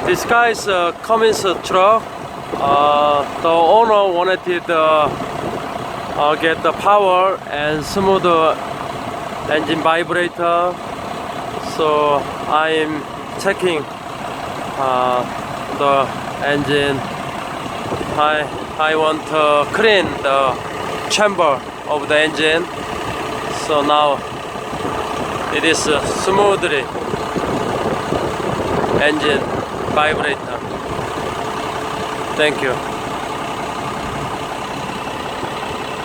This guy is a Cummins truck. The owner wanted to get the power and smooth engine vibrator. So I'm checking the engine. I want to clean the chamber of the engine. So now it is smoothly engine vibrator. Thank you.